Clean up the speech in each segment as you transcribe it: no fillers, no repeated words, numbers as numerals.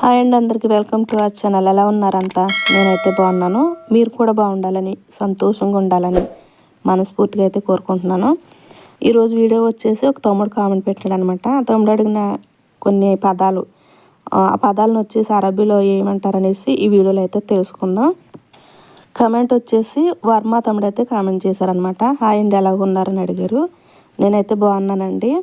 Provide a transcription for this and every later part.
Hi అండి, అందరికీ welcome to our channel. ఎలా ఉన్నారంతా? నేనైతే బాగున్నాను. మీరు కూడా బాగుండాలని, సంతోషంగా ఉండాలని మనస్ఫూర్తిగా అయితే కోరుకుంటున్నాను. ఈరోజు వీడియో వచ్చేసి ఒక తమ్ముడు కామెంట్ పెట్టాడు అనమాట. ఆ తమ్ముడు అడిగిన కొన్ని పదాలు, ఆ పదాలను వచ్చేసి అరబీలో ఏమంటారు అనేసి ఈ వీడియోలో అయితే తెలుసుకుందాం. కామెంట్ వచ్చేసి వర్మ తమ్ముడు అయితే కామెంట్ చేశారనమాట. హాయ్ అండి, ఎలా ఉన్నారని అడిగారు. నేనైతే బాగున్నానండి,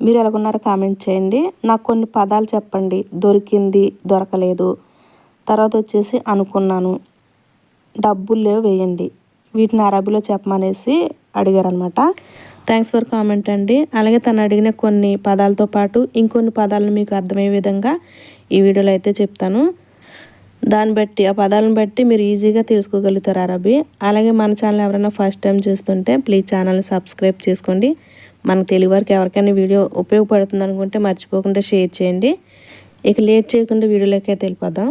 మీరు ఎలాగున్నారో కామెంట్ చేయండి. నాకు కొన్ని పదాలు చెప్పండి. దొరికింది, దొరకలేదు, తర్వాత వచ్చేసి అనుకున్నాను, డబ్బులు లేవు వేయండి, వీటిని అరబీలో చెప్పమనేసి అడిగారనమాట. థ్యాంక్స్ ఫర్ కామెంట్ అండి. అలాగే తను అడిగిన కొన్ని పదాలతో పాటు ఇంకొన్ని పదాలను మీకు అర్థమయ్యే విధంగా ఈ వీడియోలో అయితే చెప్తాను. దాన్ని బట్టి, ఆ పదాలను బట్టి మీరు ఈజీగా తెలుసుకోగలుగుతారు అరబీ. అలాగే మన ఛానల్ ఎవరైనా ఫస్ట్ టైం చూస్తుంటే ప్లీజ్ ఛానల్ని సబ్స్క్రైబ్ చేసుకోండి. మనకు తెలుగు వరకు ఎవరికైనా వీడియో ఉపయోగపడుతుంది అనుకుంటే మర్చిపోకుండా షేర్ చేయండి. ఇక లేట్ చేయకుండా వీడియోలోకి అయితే వెళ్ళిపోదాం.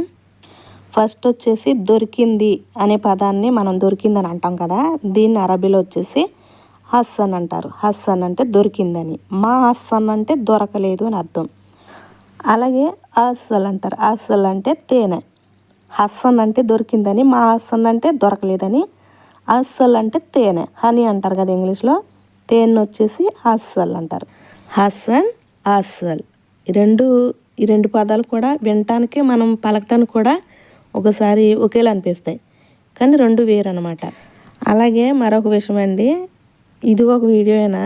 ఫస్ట్ వచ్చేసి దొరికింది అనే పదాన్ని మనం దొరికిందని అంటాం కదా, దీన్ని అరబీలో వచ్చేసి హస్సన్ అంటారు. హస్సన్ అంటే దొరికిందని, మా హస్సన్ అంటే దొరకలేదు అని అర్థం. అలాగే అస్సల్ అంటారు. అస్సల్ అంటే తేనె. హస్సన్ అంటే దొరికిందని, మా హస్సన్ అంటే దొరకలేదని. అస్సల్ అంటే తేనె, హనీ అంటారు కదా ఇంగ్లీష్లో. తేనె వచ్చేసి అస్సల్ అంటారు. హస్సన్, అస్సల్ ఈ రెండు పదాలు కూడా వినటానికి, మనం పలకటానికి కూడా ఒకసారి ఒకేలా అనిపిస్తాయి, కానీ రెండు వేరు అనమాట. అలాగే మరొక విషయం అండి, ఇది ఒక వీడియో అయినా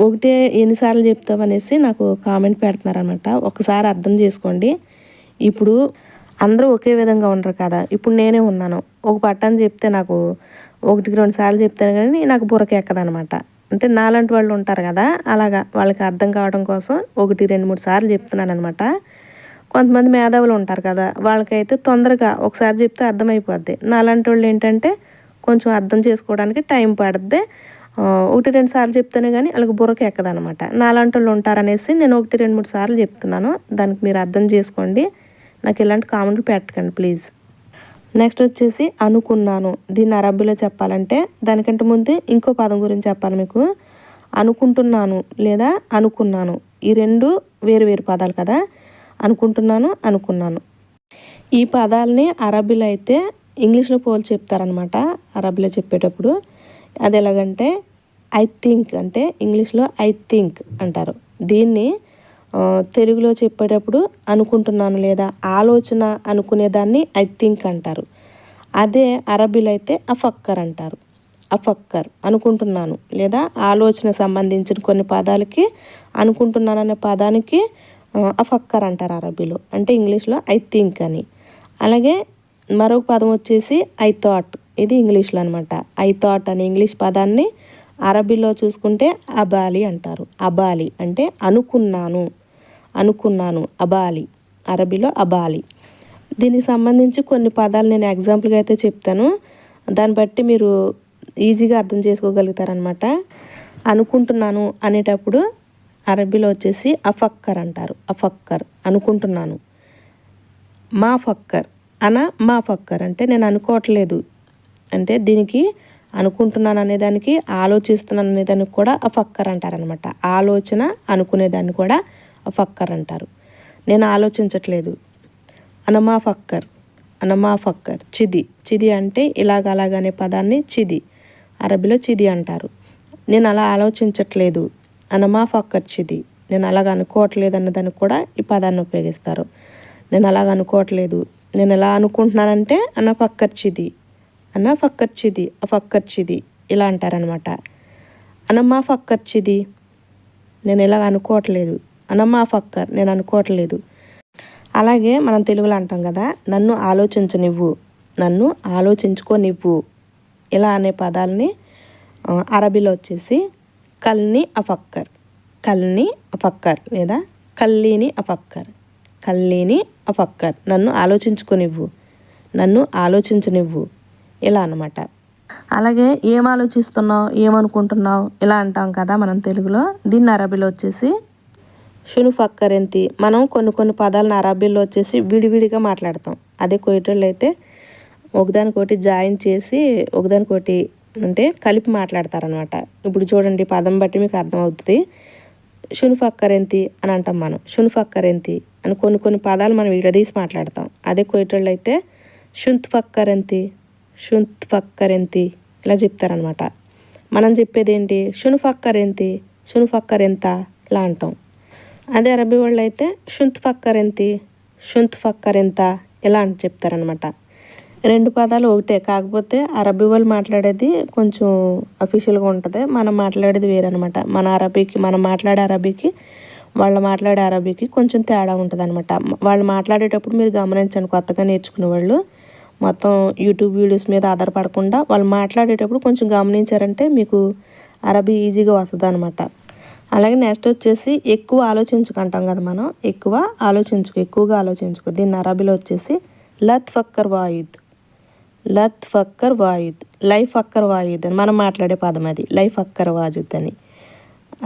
ఒకటే ఎన్నిసార్లు చెప్తామనేసి నాకు కామెంట్ పెడుతున్నారనమాట. ఒకసారి అర్థం చేసుకోండి. ఇప్పుడు అందరూ ఒకే విధంగా ఉండరు కదా. ఇప్పుడు నేనే ఉన్నాను, ఒక పట్టాన్ని చెప్తే నాకు 1-2 సార్లు చెప్తాను కానీ నాకు బుర్రకి ఎక్కదనమాట. అంటే నాలాంటి వాళ్ళు ఉంటారు కదా, అలాగా వాళ్ళకి అర్థం కావడం కోసం 1-2-3 సార్లు చెప్తున్నాను అనమాట. కొంతమంది మేధావులు ఉంటారు కదా, వాళ్ళకైతే తొందరగా ఒకసారి చెప్తే అర్థమైపోద్ది. నాలాంటి వాళ్ళు ఏంటంటే కొంచెం అర్థం చేసుకోవడానికి టైం పడుద్ది. 1-2 సార్లు చెప్తేనే కానీ వాళ్ళకి బుర్రకి ఎక్కదనమాట. నాలాంటి వాళ్ళు ఉంటారనేసి నేను 1-2-3 సార్లు చెప్తున్నాను. దానికి మీరు అర్థం చేసుకోండి. నాకు ఇలాంటి కామెంట్లు పెట్టకండి ప్లీజ్. నెక్స్ట్ వచ్చేసి అనుకున్నాను. దీన్ని అరబీలో చెప్పాలంటే దానికంటే ముందు ఇంకో పదం గురించి చెప్పాలి మీకు. అనుకుంటున్నాను లేదా అనుకున్నాను, ఈ రెండు వేరు వేరు పదాలు కదా. అనుకుంటున్నాను, అనుకున్నాను, ఈ పదాలని అరబీలో అయితే ఇంగ్లీష్లో పోల్చి చెప్తారనమాట. అరబీలో చెప్పేటప్పుడు అది ఎలాగంటే ఐ థింక్ అంటే ఇంగ్లీష్లో ఐ థింక్ అంటారు. దీన్ని తెలుగులో చెప్పేటప్పుడు అనుకుంటున్నాను లేదా ఆలోచన అనుకునేదాన్ని ఐ థింక్ అంటారు. అదే అరబీలో అయితే అఫక్కర్ అంటారు. అఫక్కర్ అనుకుంటున్నాను లేదా ఆలోచన సంబంధించిన కొన్ని పదాలకి అనుకుంటున్నాను అనే పదానికి అఫక్కర్ అంటారు అరబీలో, అంటే ఇంగ్లీష్లో ఐ థింక్ అని. అలాగే మరొక పదం వచ్చేసి ఐ థాట్, ఇది ఇంగ్లీష్లో అనమాట. ఐ థాట్ అనే ఇంగ్లీష్ పదాన్ని అరబీలో చూసుకుంటే అబాలి అంటారు. అబాలి అంటే అనుకున్నాను, అనుకున్నాను, అబాలి, అరబీలో అబాలి. దీనికి సంబంధించి కొన్ని పదాలు నేను ఎగ్జాంపుల్గా అయితే చెప్తాను. దాన్ని బట్టి మీరు ఈజీగా అర్థం చేసుకోగలుగుతారనమాట. అనుకుంటున్నాను అనేటప్పుడు అరబీలో వచ్చేసి అఫక్కర్ అంటారు. అఫక్కర్ అనుకుంటున్నాను. మా ఫక్కర్ మా ఫక్కర్ అంటే నేను అనుకోవట్లేదు, అంటే దీనికి అనుకుంటున్నాను అనేదానికి ఆలోచిస్తున్నాను అనేదానికి కూడా అఫక్కర్ అంటారనమాట. ఆలోచన అనుకునేదాన్ని కూడా అఫక్కర్ అంటారు. నేను ఆలోచించట్లేదు, అనమా ఫక్కర్. చిది అంటే ఇలాగ అలాగనే పదాన్ని చిది, అరబీలో చిది అంటారు. నేను అలా ఆలోచించట్లేదు, అనమా ఫక్కర్ చిది, నేను అలాగ అనుకోవట్లేదు అన్నదానికి కూడా ఈ పదాన్ని ఉపయోగిస్తారు. నేను అలాగ అనుకోవట్లేదు, నేను ఎలా అనుకుంటున్నానంటే అన్న ఫక్కర్ చిది, అఫక్కర్ చిది ఇలా అంటారనమాట. అనమా ఫక్కర్ చిది, నేను ఇలాగ అనుకోవట్లేదు, అనమా ఫక్కర్ నేను అనుకోవట్లేదు. అలాగే మనం తెలుగులో అంటాం కదా, నన్ను ఆలోచించనివ్వు, నన్ను ఆలోచించుకోనివ్వు, ఇలా అనే పదాలని అరబీలో వచ్చేసి కల్ని అఫక్కర్ లేదా కల్లీని అఫక్కర్, నన్ను ఆలోచించుకోనివ్వు, నన్ను ఆలోచించనివ్వు ఇలా అన్నమాట. అలాగే ఏం ఆలోచిస్తున్నావు, ఏమనుకుంటున్నావు ఇలా అంటాం కదా మనం తెలుగులో. దీన్ని అరబీలో వచ్చేసి షును ఫక్కర్ ఎంతి. మనం కొన్ని పదాలను అరబీలో వచ్చేసి విడివిడిగా మాట్లాడతాం. అదే కోయిటోళ్ళు అయితే ఒకదానికోటి జాయిన్ చేసి ఒకదానికోటి అంటే కలిపి మాట్లాడతారనమాట. ఇప్పుడు చూడండి, పదం బట్టి మీకు అర్థమవుతుంది. షును ఫక్కర్ ఎంతి అని అంటాం మనం. షును ఫక్కర్ ఎంతి అని కొన్ని పదాలు మనం విడదీసి మాట్లాడతాం. అదే కోయిటోళ్ళు అయితే షుంత్ ఫక్కరెంతి ఇలా చెప్తారనమాట. మనం చెప్పేది ఏంటి షును ఫక్కరెంత ఇలా అంటాం. అదే అరబీ వాళ్ళు అయితే షుంత్ ఫక్కరెంత ఇలా అని చెప్తారనమాట. 2 పదాలు ఒకటే, కాకపోతే అరబీ వాళ్ళు మాట్లాడేది కొంచెం అఫీషియల్గా ఉంటుంది, మనం మాట్లాడేది వేరనమాట. మనం మాట్లాడే అరబీకి వాళ్ళు మాట్లాడే అరబీకి కొంచెం తేడా ఉంటుంది అనమాట. వాళ్ళు మాట్లాడేటప్పుడు మీరు గమనించండి, కొత్తగా నేర్చుకునే వాళ్ళు మొత్తం యూట్యూబ్ వీడియోస్ మీద ఆధారపడకుండా వాళ్ళు మాట్లాడేటప్పుడు కొంచెం గమనించారంటే మీకు అరబీ ఈజీగా వస్తుంది అనమాట. అలాగే నెక్స్ట్ వచ్చేసి ఎక్కువ ఆలోచించుకుంటాం కదా మనం, ఎక్కువగా ఆలోచించుకో. దీన్ని అరబీలో వచ్చేసి లత్ ఫక్కర్ వాయుద్ లైఫ్ అక్కర్ వాయుద్ అని మనం మాట్లాడే పదం, అది లైఫ్ అక్కర్ వాజుద్ అని.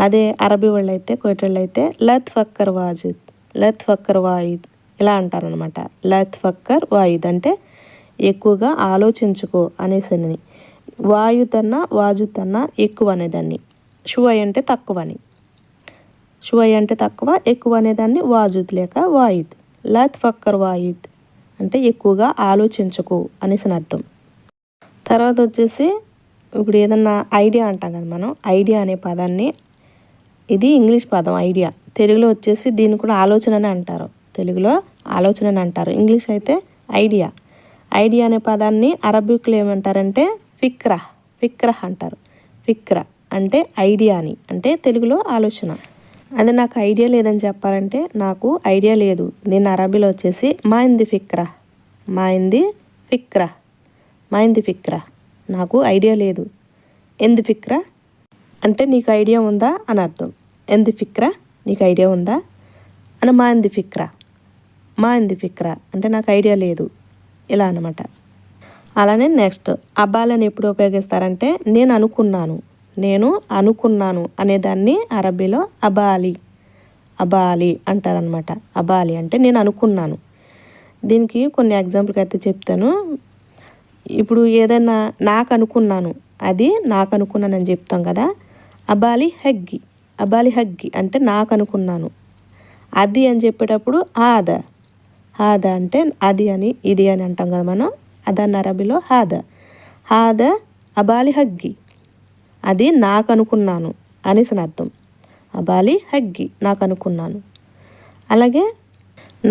అదే అరబీ వాళ్ళు అయితే కోయిటోళ్ళు అయితే లత్ ఫక్కర్ వాయుద్ ఇలా అంటారనమాట. లత్ ఫక్కర్ వాయుద్ అంటే ఎక్కువగా ఆలోచించుకో అనేసని. వాయుద్ అన్న వాజుద్ అన్న ఎక్కువ అనేదాన్ని, షువై అంటే తక్కువ, ఎక్కువ అనేదాన్ని వాజుద్ లేక వాయుద్. లత్ ఫక్కర్ వాయుద్ అంటే ఎక్కువగా ఆలోచించుకో అనేసి అర్థం. తర్వాత వచ్చేసి ఇప్పుడు ఏదన్నా ఐడియా అంటాం కదా మనం, ఐడియా అనే పదాన్ని, ఇది ఇంగ్లీష్ పదం ఐడియా, తెలుగులో వచ్చేసి దీన్ని కూడా ఆలోచన అని అంటారు. ఇంగ్లీష్ అయితే ఐడియా అనే పదాన్ని అరబిక్లో ఏమంటారంటే ఫిక్రా అంటారు. ఫిక్రా అంటే ఐడియా అని, అంటే తెలుగులో ఆలోచన. అదే నాకు ఐడియా లేదని చెప్పాలంటే నాకు ఐడియా లేదు, దీన్ని అరబీలో వచ్చేసి మాయింది ఫిక్రా నాకు ఐడియా లేదు. ఎందు ఫిక్రా అంటే నీకు ఐడియా ఉందా అని అర్థం. ఎందు ఫిక్రా నీకు ఐడియా ఉందా అని. మాయింది ఫిక్రా అంటే నాకు ఐడియా లేదు ఇలా అన్నమాట. అలానే నెక్స్ట్ అబాలని ఎప్పుడు ఉపయోగిస్తారంటే నేను అనుకున్నాను అనేదాన్ని అరబీలో అబాలి అంటారనమాట. అబాలి అంటే నేను అనుకున్నాను. దీనికి కొన్ని ఎగ్జాంపుల్కి అయితే చెప్తాను. ఇప్పుడు ఏదైనా నాకు అనుకున్నాను అని చెప్తాం కదా, అబాలి హగ్గి అంటే నాకు అనుకున్నాను. అది అని చెప్పేటప్పుడు హాద అంటే అది అని ఇది అని అంటాం కదా మనం, అదాన్ని అరబీలో హాద అబాలి హగ్గి, అది నాకు అనుకున్నాను అనేసి అర్థం. అబాలి హగ్గి నాకు అనుకున్నాను. అలాగే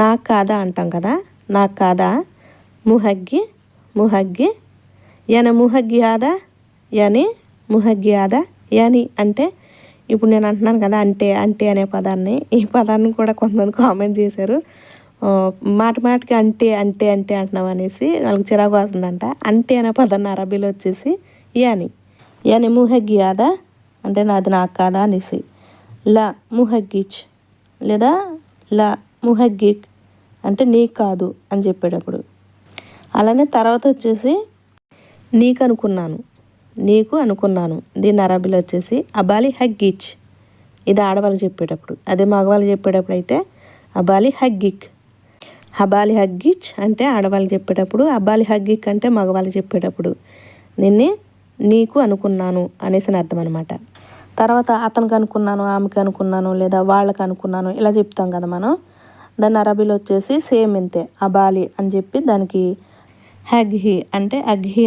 నాకు కాదా అంటాం కదా, నాకు కాదా ముహగ్గి ముహగ్గి ఆదా యాని అంటే ఇప్పుడు నేను అంటున్నాను కదా అంటే అనే పదాన్ని, ఈ పదాన్ని కూడా కొంతమంది కామెంట్ చేశారు, మాటికి అంటే అంటున్నావు అనేసి వాళ్ళకి చిరాకు వస్తుందంట. అంటే అనే పదాన్ని అరబీలో వచ్చేసి యాని ముహగ్గి ఆదా అంటే నాది నాకు కాదా అనేసి. లా ముహగ్గిచ్ లేదా లా ముహగ్గిక్ అంటే నీకు కాదు అని చెప్పేటప్పుడు. అలానే తర్వాత వచ్చేసి నీకు అనుకున్నాను దీన్ని అరబీలో వచ్చేసి అబాలి హగ్గిచ్, ఇది ఆడవాళ్ళు చెప్పేటప్పుడు. అదే మగవాళ్ళు చెప్పేటప్పుడు అయితే అబాలి హగ్గిచ్ అంటే ఆడవాళ్ళు చెప్పేటప్పుడు, అబాలి హగ్గిక్ అంటే మగవాళ్ళు చెప్పేటప్పుడు. దీన్ని నీకు అనుకున్నాను అనేసి అర్థం అనమాట. తర్వాత అతనికి అనుకున్నాను, ఆమెకి అనుకున్నాను, లేదా వాళ్ళకి అనుకున్నాను ఇలా చెప్తాం కదా మనం. దాన్ని అరబీలో వచ్చేసి సేమ్ ఇంతే, అబాలి అని చెప్పి దానికి అగ్హి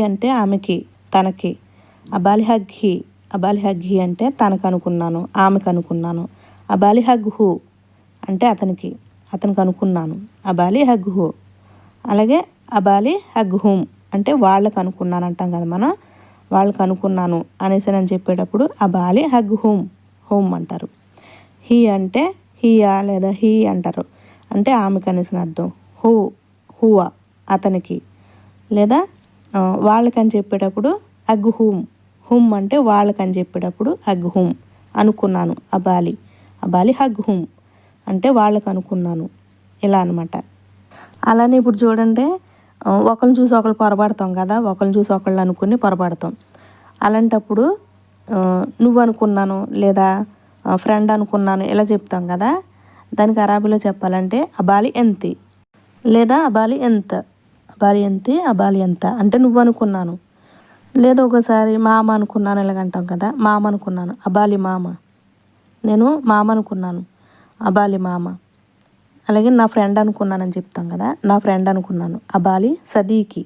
అంటే ఆమెకి తనకి. అబాలి హగ్హి అంటే తనకు అనుకున్నాను, ఆమెకు అనుకున్నాను. అబాలి హగ్హు అంటే అతనికి అనుకున్నాను, అబాలి హగ్హు. అలాగే అబాలి హగ్హుమ్ అంటే వాళ్ళకు అనుకున్నాను అంటాం కదా మనం, వాళ్ళకు అనుకున్నాను అనేసి అని చెప్పేటప్పుడు అబాలి హగ్హుమ్ అంటారు. హీ అంటే హియా లేదా హీ అంటారు, అంటే ఆమెకు అనేసి అర్థం. హువ అతనికి, లేదా వాళ్ళకని చెప్పేటప్పుడు హుమ్ అంటే వాళ్ళకని చెప్పేటప్పుడు హగ్హుమ్ అనుకున్నాను. అబాలి హగ్హుమ్ అంటే వాళ్ళకు అనుకున్నాను ఇలా అనమాట. అలానే ఇప్పుడు చూడండి, ఒకరిని చూసి ఒకళ్ళు పొరపడతాం కదా, ఒకరిని చూసి ఒకళ్ళు అనుకుని పొరపడతాం. అలాంటప్పుడు నువ్వు అనుకున్నాను లేదా ఫ్రెండ్ అనుకున్నాను ఇలా చెప్తాం కదా, దానికి అరబీలో చెప్పాలంటే అబాలి ఎంతి లేదా అబాలి ఎంత అంటే నువ్వు అనుకున్నాను. లేదా ఒకసారి మామ అనుకున్నాను ఇలాగంటాం కదా, మామ అనుకున్నాను అబాలి మామ. నేను మామ అనుకున్నాను అబాలి మామ. అలాగే నా ఫ్రెండ్ అనుకున్నానని చెప్తాం కదా, నా ఫ్రెండ్ అనుకున్నాను. అబాలి సదీకి,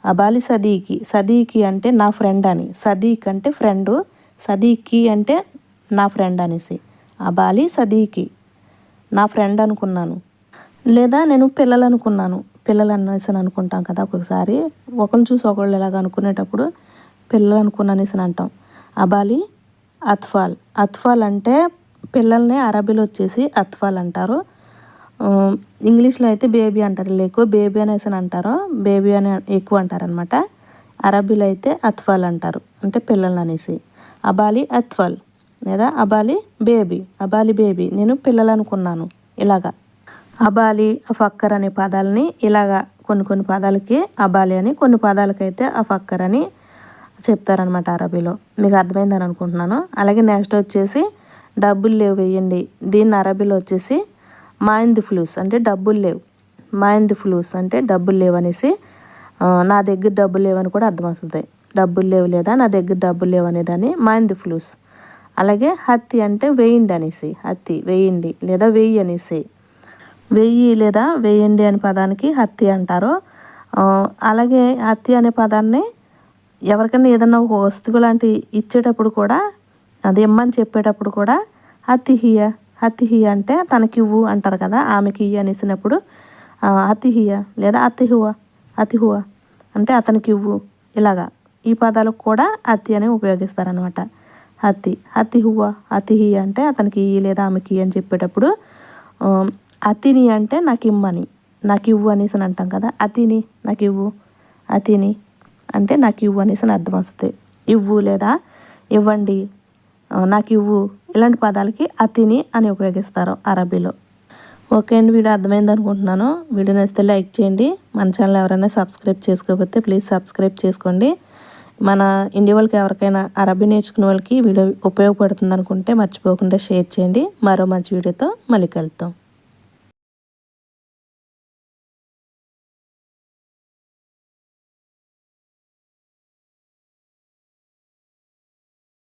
అబాలి సదీకి. సదీకి అంటే నా ఫ్రెండ్ అని, సదీక్ అంటే ఫ్రెండు, సదీకి అంటే నా ఫ్రెండ్ అనేసి. అబాలి సదీకి, నా ఫ్రెండ్ అనుకున్నాను. లేదా నేను పిల్లలు అనుకున్నాను, పిల్లలు అనేసి అనుకుంటాం కదా ఒక్కొక్కసారి, ఒకరిని చూసి ఒకళ్ళు ఇలాగ అనుకునేటప్పుడు పిల్లలు అనుకున్నానేసి అంటాం. అబాలి అత్ఫాల్. అత్ఫాల్ అంటే పిల్లల్ని అరబీలో వచ్చేసి అత్ఫాల్ అంటారు. ఇంగ్లీష్లో అయితే బేబీ అంటారు, ఎక్కువ బేబీ అనేసి అంటారు, బేబీ అని ఎక్కువ అంటారు అనమాట. అరబీలో అయితే అత్ఫాల్ అంటారు, అంటే పిల్లలు అనేసి. అబాలి అత్ఫాల్ లేదా అబాలి బేబీ, అబాలి బేబీ, నేను పిల్లలు అనుకున్నాను. ఇలాగా అబాలి అఫక్కర్ అనే పదాలని ఇలాగా కొన్ని పదాలకి అబాలి అని, కొన్ని పదాలకైతే అఫక్కర్ అని చెప్తారనమాట అరబీలో. మీకు అర్థమైందని అనుకుంటున్నాను. అలాగే నెక్స్ట్ వచ్చేసి డబ్బులు లేవు వేయండి. దీన్ని అరబీలో వచ్చేసి మాయింది ఫ్లూస్ అంటే డబ్బులు లేవు, మాయింది ఫ్లూస్ అంటే డబ్బులు లేవు అనేసి, నా దగ్గర డబ్బులు లేవని కూడా అర్థమవుతుంది. డబ్బులు లేవు లేదా నా దగ్గర డబ్బులు లేవు అనేదాన్ని మాయింది ఫ్లూస్. అలాగే హత్తి అంటే వేయండి అనేసి, హత్తి వేయండి లేదా వెయ్యి అనేసి, వెయ్యి లేదా వేయండి అనే పదానికి హత్తి అంటారు. అలాగే హత్తి అనే పదాన్ని ఎవరికైనా ఏదన్నా ఒక వస్తువు లాంటి ఇచ్చేటప్పుడు కూడా, అది ఇమ్మని చెప్పేటప్పుడు కూడా హత్తిహియ, హత్తిహియ అంటే తనకివ్వు అంటారు కదా, ఆమెకి ఇయ్య అనేసినప్పుడు హత్తిహియ లేదా అతిహువ, అతిహువ అంటే అతనికి ఇవ్వు. ఇలాగా ఈ పదాలకు కూడా హత్తి అని ఉపయోగిస్తారనమాట. హత్తి, హత్తిహువ, అతిహియ అంటే అతనికి ఇయ్యి లేదా ఆమెకి అని చెప్పేటప్పుడు, అతిని అంటే నాకు ఇమ్మని, నాకు ఇవ్వు అనేసి అంటాం కదా, అతిని నాకు ఇవ్వు, అతిని అంటే నాకు ఇవ్వు అనేసి అర్థం వస్తుంది. ఇవ్వు లేదా ఇవ్వండి, నాకు ఇవ్వు, ఇలాంటి పదాలకి అతిని అని ఉపయోగిస్తారు అరబీలో. ఓకే అండి, వీడియో అర్థమైంది అనుకుంటున్నాను. వీడియో నచ్చితే లైక్ చేయండి. మన ఛానల్ ఎవరైనా సబ్స్క్రైబ్ చేసుకోకపోతే ప్లీజ్ సబ్స్క్రైబ్ చేసుకోండి. మన ఇండియా వాళ్ళకి ఎవరికైనా అరబీ నేర్చుకునే వాళ్ళకి వీడియో ఉపయోగపడుతుంది అనుకుంటే మర్చిపోకుండా షేర్ చేయండి. మరో మంచి వీడియోతో మళ్ళీ కలుద్దాం.